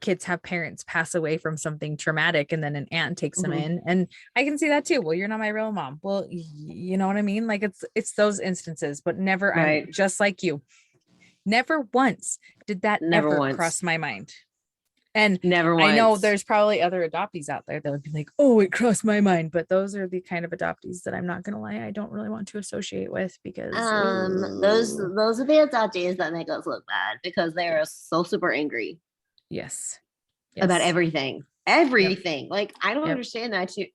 kids have parents pass away from something traumatic and then an aunt takes them in, and I can see that too. Well, you're not my real mom. Well, you know what I mean? Like it's those instances, but never, right. I'm just like you. Never once did that ever cross my mind. And never once. I know there's probably other adoptees out there that would be like, "Oh, it crossed my mind," but those are the kind of adoptees that I'm not gonna lie, I don't really want to associate with, because
those are the adoptees that make us look bad because they are so super angry.
Yes.
About everything. Yep. Like, I don't understand that too.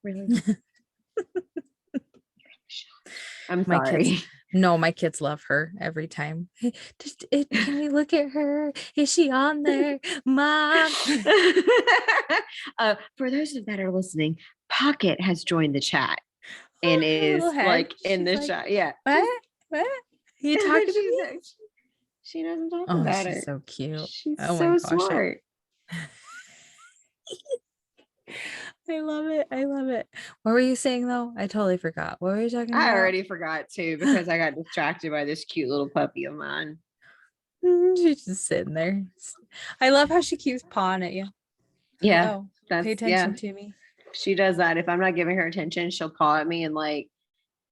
Really? I'm sorry.
My kids love her every time. Can we look at her? Is she on there, Mom?
For those that are listening, Pocket has joined the chat and is like in the chat. Yeah.
What? You talking to me?
She doesn't talk about it.
She's so cute.
She's so smart.
I love it. What were you saying though? I totally forgot. What were you talking about?
I already forgot too, because I got distracted by this cute little puppy of mine.
She's just sitting there. I love how she keeps pawing at you.
Yeah.
Pay attention to me.
She does that. If I'm not giving her attention, she'll paw at me. And like,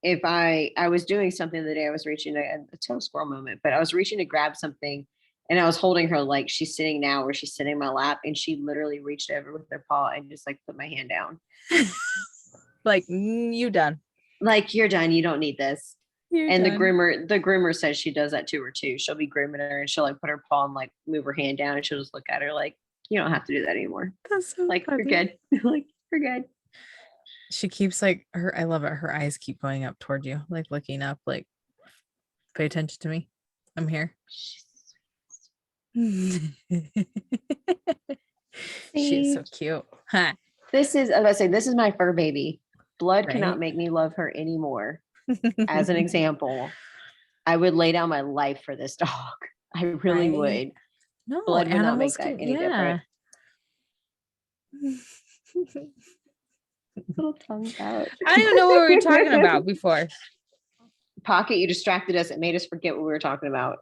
if I was doing something the day I was reaching a toe squirrel moment, but I was reaching to grab something and I was holding her, like she's sitting now, where she's sitting in my lap, and she literally reached over with her paw and just like put my hand down.
Like, you done.
Like, you're done. You don't need this.
You're
and
done.
the groomer says she does that to her too. She'll be grooming her and she'll like put her paw and like move her hand down, and she'll just look at her like, "You don't have to do that anymore."
That's so
like,
funny.
You're good. Like, you're good.
She keeps like I love it. Her eyes keep going up toward you, like looking up, like, pay attention to me. I'm here. She's so cute. Huh.
This is my fur baby. Blood cannot make me love her anymore. As an example, I would lay down my life for this dog. I really would.
No,
blood would not make that any different. Little tongue out.
I don't even know what we were talking about before.
Pocket, you distracted us. It made us forget what we were talking about.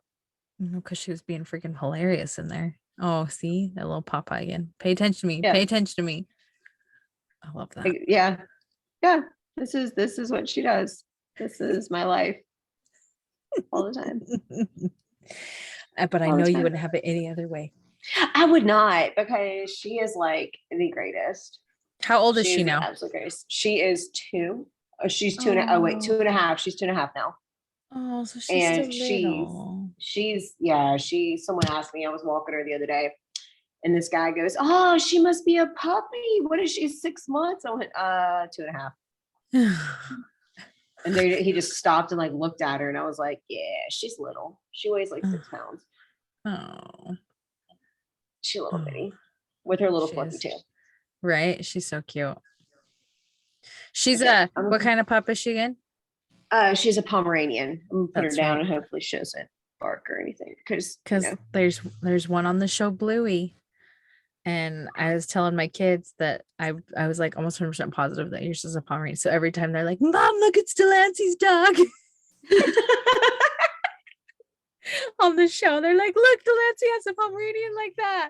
Because she was being freaking hilarious in there. Oh, see that little Popeye again. Pay attention to me. Yeah. Pay attention to me. I love that.
Like, yeah. Yeah. This is what she does. This is my life all the time.
But I
All the
know you
time.
wouldn't have it any other way.
I would not, because she is like the greatest.
How old is
She
she
is the
now?
absolute greatest. She is 2. Oh, she's 2 and oh wait, 2.5. She's 2.5 now.
Oh, so she's still
And
little.
someone asked me, I was walking her the other day, and this guy goes, "Oh, she must be a puppy. What is she, 6 months?" I went, 2.5. And he just stopped and like looked at her, and I was like, yeah, she's little. She weighs like 6 pounds.
Oh,
She a little
oh,
bitty with her little
she
fluffy
is.
tail.
Right? She's so cute. She's
Okay,
what kind of pup is she again?
She's a Pomeranian. I'm gonna put her
That's
down
right.
and hopefully she doesn't bark or anything, because
Because there's one on the show, Bluey. And I was telling my kids that I was like almost 100% positive that yours is a Pomeranian. So every time they're like, "Mom, look, it's Delancey's dog." On the show, they're like, "Look, Delancey has a Pomeranian like that."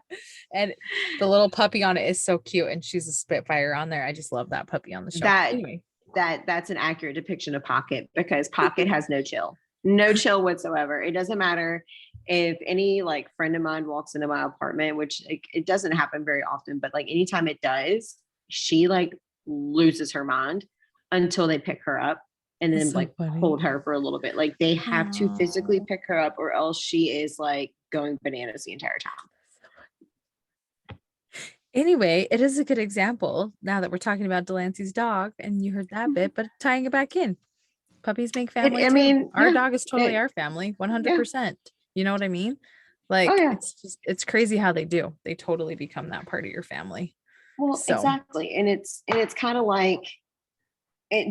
And the little puppy on it is so cute, and she's a Spitfire on there. I just love that puppy on the show.
that
Anyway,
that's an accurate depiction of Pocket, because Pocket has no chill whatsoever. It doesn't matter if any like friend of mine walks into my apartment, which it doesn't happen very often, but like anytime it does, she like loses her mind until they pick her up and
that's
then
so
like
funny.
hold her for a little bit. Like they have to physically
Aw.
pick her up, or else she is like going bananas the entire time.
Anyway, it is a good example now that we're talking about Delancey's dog, and you heard that bit, but tying it back in. Puppies make family
I
too.
mean,
Our
yeah,
dog is totally
it,
our family,
yeah.
100%. You know what I mean?
Oh
Like
yeah.
it's crazy how they do. They totally become that part of your family.
Well,
So,
exactly. And it's kind of like,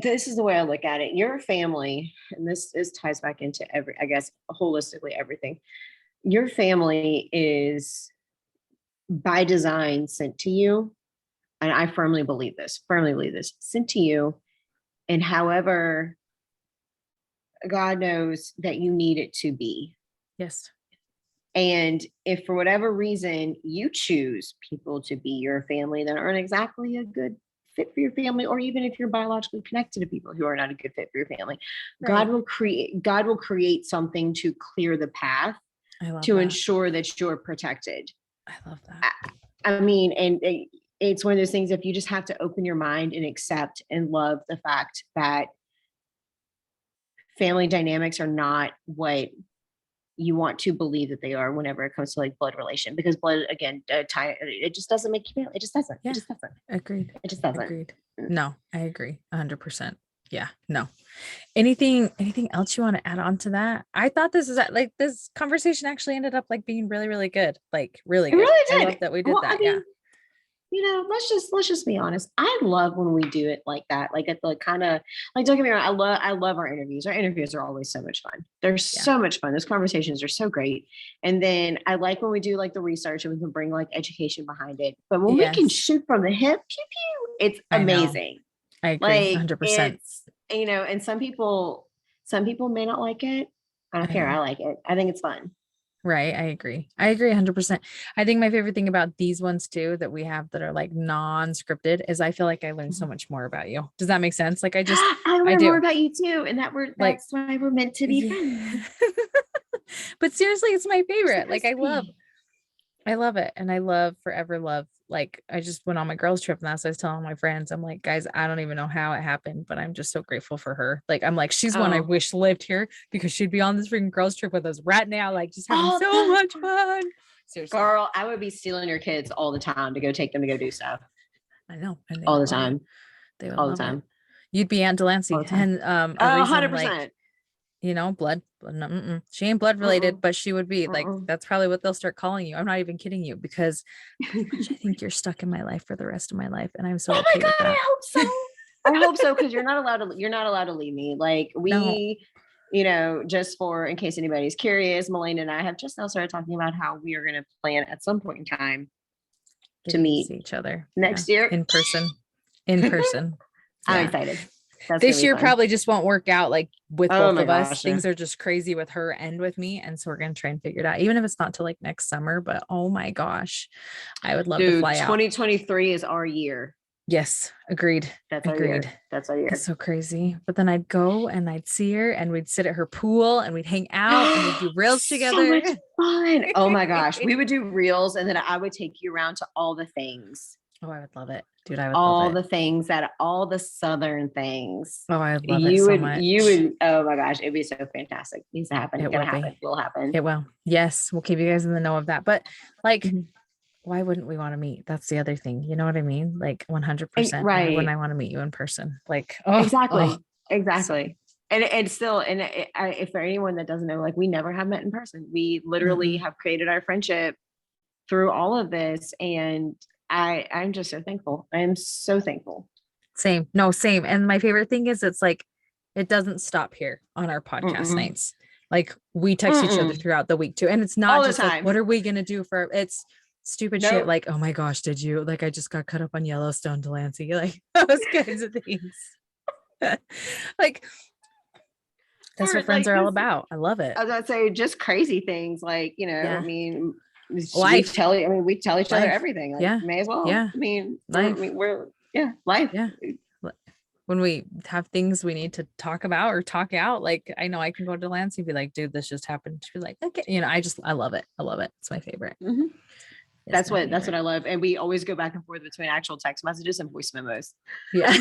this is the way I look at it. Your family, and this ties back into I guess, holistically everything. Your family is by design sent to you. And I firmly believe this, sent to you. And however, God knows that you need it to be.
yes.
And if for whatever reason you choose people to be your family that aren't exactly a good fit for your family, or even if you're biologically connected to people who are not a good fit for your family,
Right.
God will create something to clear the path
I love
to
that.
ensure that you're protected.
I love that.
I mean, and it's one of those things, if you just have to open your mind and accept and love the fact that family dynamics are not what you want to believe that they are whenever it comes to like blood relation, because blood, again, it just doesn't make you feel, it just doesn't,
Yeah.
it just doesn't,
Agreed.
it just doesn't.
Agreed. No, I agree 100%. Yeah, no. Anything else you want to add on to that? I thought like this conversation actually ended up like being really, really good. Like really
It
good.
really
I
did.
love that we did
Well,
that.
I
Yeah.
mean, let's just be honest. I love when we do it like that. Like at the kind of, like, don't get me wrong, I love our interviews. Our interviews are always so much fun. They're
Yeah.
so much fun. Those conversations are so great. And then I like when we do like the research and we can bring like education behind it. But when we can
Yes.
shoot from the hip, pew pew, it's
I know.
amazing.
I agree
Like
100%.
it's, and some people may not like it. I don't
I
care.
know.
I like it. I think it's fun.
Right. I agree. I agree 100%. I think my favorite thing about these ones too that we have that are like non-scripted is I feel like I learn so much more about you. Does that make sense? Like I
I learn more
do.
about you too. And
Like
that's why we're meant to be
yeah.
friends.
But seriously, it's my
We're
favorite. Like
supposed to be.
I love it. And I love forever love. Like I just went on my girls trip and that's what I was telling my friends. I'm like, guys, I don't even know how it happened, but I'm just so grateful for her. Like I'm like, she's one I
Oh,
wish lived here because she'd be on this freaking girls trip with us right now, like just having
all
so
the
much fun. Seriously.
girl, I would be stealing your kids all the time to go take them to go do stuff.
I know. And they
All
would
the
love it.
time.
They would
All the
love it.
time.
You'd be Aunt
All
Delancey.
the time.
And a
Oh,
reason like
100%.
blood no, she ain't blood related,
Mm-mm.
but she would be like
Mm-mm.
that's probably what they'll start calling you. I'm not even kidding you because pretty much I think you're stuck in my life for the rest of my life and I'm so
Oh
okay
my God,
with that.
I hope so. I hope so, because you're not allowed to leave me. Like
No,
just for in case anybody's curious, Melena and I have just now started talking about how we are going to plan at some point in time to
getting to
meet
see each other
next year
in person. In person.
I'm
Yeah.
excited. That's
This
gonna be
year
fun.
probably just won't work out like with
Oh
both
my
of us.
gosh.
Things are just crazy with her and with me. And so we're gonna try and figure it out, even if it's not till like next summer. But oh my gosh, I would love to
Dude,
fly out.
2023 is our year.
Yes, agreed.
That's our
Agreed.
year. That's our year.
It's so crazy. But then I'd go and I'd see her and we'd sit at her pool and we'd hang out and we'd do reels
So
together.
much fun. Oh my gosh. We would do reels and then I would take you around to all the things.
Oh, I would love it. Dude, I would
All
love
the
it.
things that all the Southern things.
Oh, I would love it so much.
You would, oh my gosh, it'd be so fantastic. Needs to happen.
It
Gonna
will be.
happen. Will happen.
It will. Yes, we'll keep you guys in the know of that. But like,
Mhm.
why wouldn't we want to meet? That's the other thing. You know what I mean? Like 100%. Why
Right.
wouldn't I want to meet you in person? Like, oh,
Exactly.
oh,
Exactly. And still, and if for anyone that doesn't know, like we never have met in person. We literally have created our friendship through all of this. And I'm just so thankful. I am so thankful.
same. No, same. And my favorite thing is it's like, it doesn't stop here on our podcast
Mm-mm.
nights. Like we text each other
Mm-mm.
throughout the week too. And it's
All
not
the
just like,
time.
what are we going to do for it's stupid shit.
Nope.
Like, oh my gosh, did you like, I just got cut up on Yellowstone, Delancey, like those kinds of things. Like that's
Or,
what friends
like,
are all
this-
about. I love it.
I was about to say just crazy things like, you know,
Yeah.
I mean, we
Life.
tell each other
Life.
everything. Like,
Yeah.
may as well.
Yeah.
I mean,
Life.
life.
Yeah. When we have things we need to talk about or talk out, like I know I can go to Delancey and be like, dude, this just happened. She'd be like, okay, you know, I love it. I love it. It's my favorite.
Mhm.
It's
That's
my
what
favorite.
I love. And we always go back and forth between actual text messages and voice memos.
Yeah.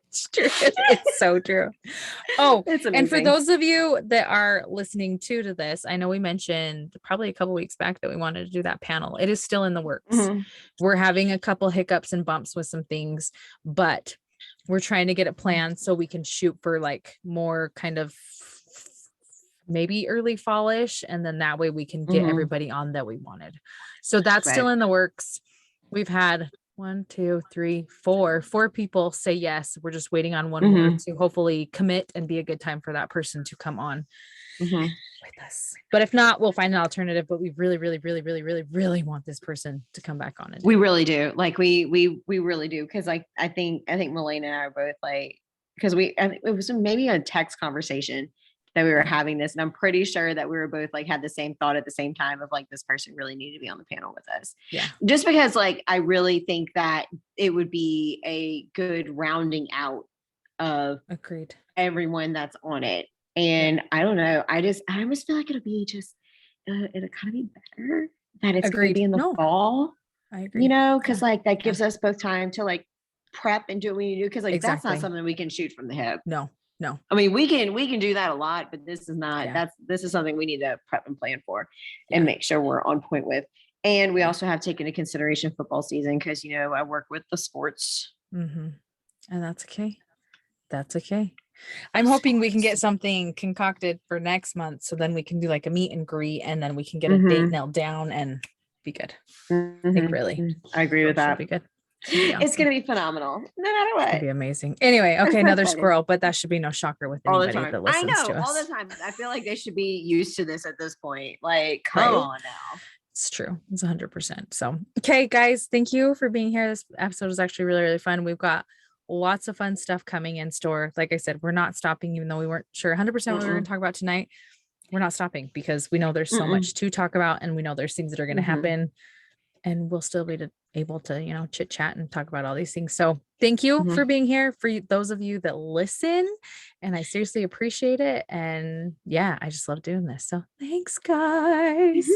It's true. It's so true. Oh,
It's
and for
amazing.
those of you that are listening to this, I know we mentioned probably a couple weeks back that we wanted to do that panel. It is still in the works.
Mhm.
We're having a couple hiccups and bumps with some things, but we're trying to get it planned so we can shoot for like more kind of maybe early fallish, and then that way we can get
Mhm.
everybody on that we wanted. So that's still
Right.
in the works. We've had 4 people say yes. We're just waiting on one more
Mhm.
to hopefully commit and be a good time for that person to come on
Mhm.
with us. But if not, we'll find an alternative. But we really, really, really, really, really, really want this person to come back on. And
We really do. Like we really do. Cause like I think Melena and I are both like, because it was maybe a text conversation that we were having this. And I'm pretty sure that we were both like had the same thought at the same time of like this person really needed to be on the panel with us.
Yeah.
Just because like I really think that it would be a good rounding out of
agreed.
everyone that's on it. And I don't know. I almost feel like it'll be just it'll kind of be better that it's going to
Agreed.
be in the
No.
fall,
I agree.
you know, because
Yeah.
like that gives us both time to like prep and do what we need to do. Because like that's
Exactly.
not something we can shoot from the hip.
No.
I mean, we can do that a lot, but this is not.
Yeah.
This is something we need to prep and plan for,
Yeah.
and make sure we're on point with. And we also have taken into consideration football season because you know I work with the sports.
Mm-hmm. And that's okay. That's okay. I'm hoping we can get something concocted for next month so then we can do like a meet and greet and then we can get a date
Mhm.
nailed down and be good.
Mhm.
Like really.
I agree with
Should
that.
be good.
It's gonna be phenomenal, no matter
It'd
what.
be amazing. Anyway,
I'm
okay,
so
another
excited.
squirrel, but that should be no shocker with
All the
anybody
time.
that
I
listens
know
to us.
all the time. I feel like they should be used to this at this point. Like, come
Right?
on now.
It's true. It's 100%. So, okay, guys, thank you for being here. This episode was actually really, really fun. We've got lots of fun stuff coming in store. Like I said, we're not stopping, even though we weren't sure 100% what we were going to talk about tonight. We're not stopping because we know there's so much to talk about and we know there's things that are going to happen and we'll still be able to, you know, chit chat and talk about all these things. So thank you for being here, for those of you that listen, and I seriously appreciate it. And yeah, I just love doing this. So thanks, guys.